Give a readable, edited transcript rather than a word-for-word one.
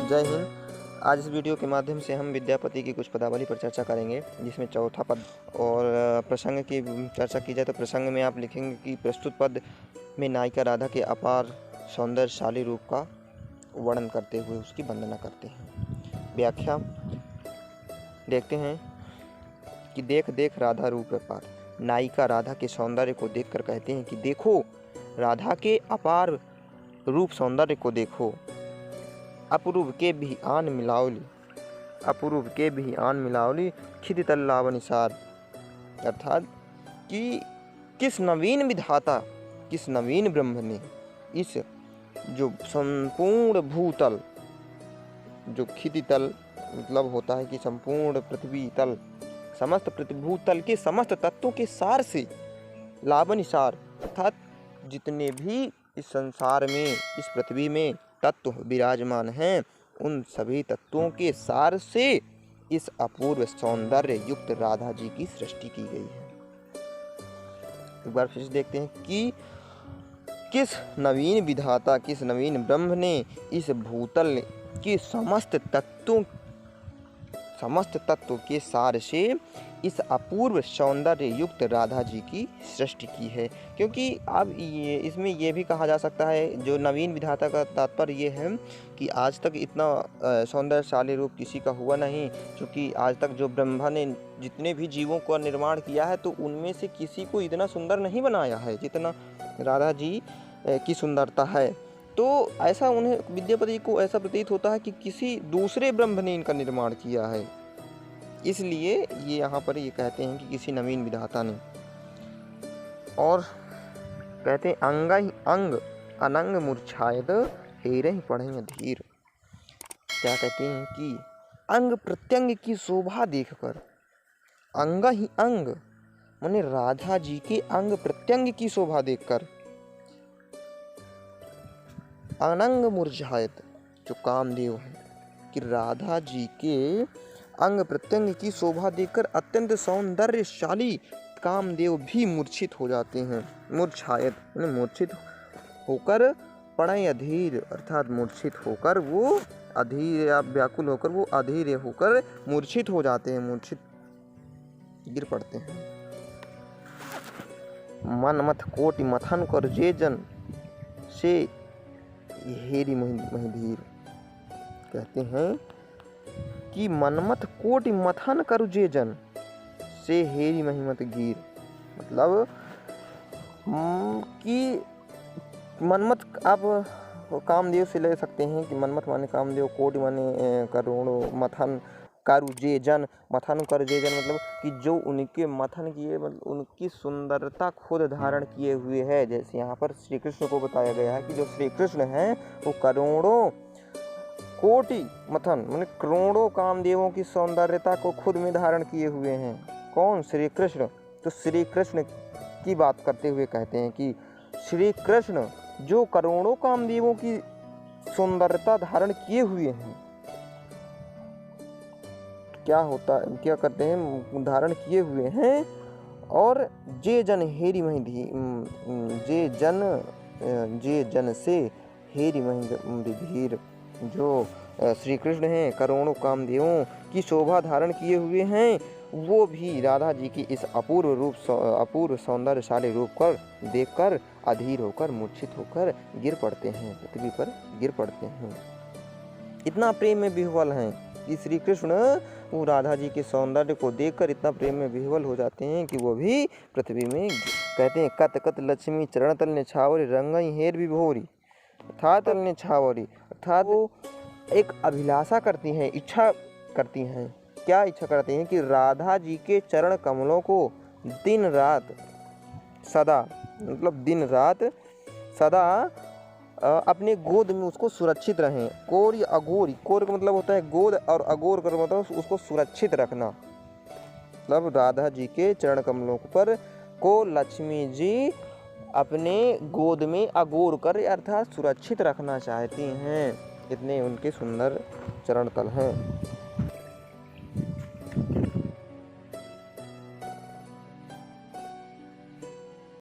जय हिंद। आज इस वीडियो के माध्यम से हम विद्यापति की कुछ पदावली पर चर्चा करेंगे, जिसमें चौथा पद और प्रसंग की चर्चा की जाए तो प्रसंग में आप लिखेंगे कि प्रस्तुत पद में नायिका राधा के अपार सौंदर्यशाली रूप का वर्णन करते हुए उसकी वंदना करते हैं। व्याख्या देखते हैं कि देख देख राधा रूप अपार। नायिका राधा के सौंदर्य को देखकर कहते हैं कि देखो राधा के अपार रूप सौंदर्य को देखो। अपूर्व के भी आन मिलावली, अपूर्व के भी आन मिलावली खिद तल्लावनिसार, अर्थात कि किस नवीन विधाता, किस नवीन ब्रह्म ने इस जो संपूर्ण भूतल, जो खिति तल मतलब होता है कि संपूर्ण पृथ्वी तल, समस्त पृथ्वी के समस्त तत्वों के सार से लावनिसार, अर्थात जितने भी इस संसार में, इस पृथ्वी में तत्व विराजमान हैं, उन सभी तत्वों के सार से इस अपूर्व सौंदर्य युक्त राधा जी की सृष्टि की गई है। एक बार फिर से देखते हैं कि किस नवीन विधाता, किस नवीन ब्रह्म ने इस भूतल के समस्त तत्व के सार से इस अपूर्व सौंदर्य युक्त राधा जी की सृष्टि की है। क्योंकि अब इसमें यह भी कहा जा सकता है, जो नवीन विधाता का तात्पर्य ये है कि आज तक इतना सौंदर्यशाली रूप किसी का हुआ नहीं, क्योंकि आज तक जो ब्रह्मा ने जितने भी जीवों का निर्माण किया है तो उनमें से किसी को इतना सुंदर नहीं बनाया है जितना राधा जी की सुंदरता है। तो ऐसा उन्हें, विद्यापति को ऐसा प्रतीत होता है कि किसी दूसरे ब्रह्म ने इनका निर्माण किया है, इसलिए ये यहाँ पर ये कहते हैं कि किसी नवीन विधाता ने। और कहते हैं अंग अनंग मूर्छायत हेरे ही पढ़े धीर। क्या कहते हैं कि अंग प्रत्यंग की शोभा देखकर, अंग ही अंग माने राधा जी के अंग प्रत्यंग की शोभा देखकर, अनंग मूर्छायत जो कामदेव है कि राधा जी के अंग प्रत्यंग की शोभा देखकर अत्यंत सौंदर्यशाली कामदेव भी मूर्छित हो जाते हैं। मूर्छायत मूर्छित होकर, पड़े अधीर अर्थात मूर्छित होकर वो अधीर या व्याकुल होकर वो अधीर होकर मूर्छित हो जाते हैं, मूर्छित गिर पड़ते हैं। मन मथ कोटि मथन कर जे जन से हेरी महिधीर। कहते हैं कि मनमथ कोटि मथन करु जे जन से हेरी महिमत गीर। मतलब कि मनमथ आप कामदेव से ले सकते हैं कि मनमथ माने कामदेव, कोटि माने करोड़ों, मथन करु जे जन, मथन कर जे जन मतलब कि जो उनके मथन किए, मतलब उनकी सुंदरता खुद धारण किए हुए है। जैसे यहाँ पर श्री कृष्ण को बताया गया है कि जो श्री कृष्ण हैं वो करोड़ों कोटि मथन माने करोड़ों कामदेवों की सौंदर्यता को खुद में धारण किए हुए हैं। कौन? श्री कृष्ण। तो श्री कृष्ण की बात करते हुए कहते हैं कि श्री कृष्ण जो करोड़ों कामदेवों की सुंदरता धारण किए हुए हैं, क्या करते हैं, धारण किए हुए हैं। और जे जन हेरी महिधी, जे जन से हेरी महिधीर, जो श्री कृष्ण हैं करोड़ों कामदेवों की शोभा धारण किए हुए हैं, वो भी राधा जी की इस अपूर्व सौंदर्यशाली रूप कर देखकर अधीर होकर, मूर्छित होकर गिर पड़ते हैं, पृथ्वी पर गिर पड़ते हैं। इतना प्रेम में विह्वल हैं कि श्री कृष्ण वो राधा जी के सौंदर्य को देखकर इतना प्रेम में विह्वल हो जाते हैं कि वो भी पृथ्वी में, कहते हैं कत कत लक्ष्मी चरण तल ने छावरी रंगई हेर विभोरी, था तल ने छावरी, अर्थात वो एक अभिलाषा करती हैं, इच्छा करती हैं। क्या इच्छा करती हैं? कि राधा जी के चरण कमलों को दिन रात सदा, मतलब दिन रात सदा अपने गोद में उसको सुरक्षित रहें। कोर या अघोर, कोर का मतलब होता है गोद और अघोर का मतलब उसको सुरक्षित रखना। मतलब राधा जी के चरण कमलों पर को लक्ष्मी जी अपने गोद में अघोर कर अर्थात सुरक्षित रखना चाहती हैं। इतने उनके सुंदर चरण तल हैं।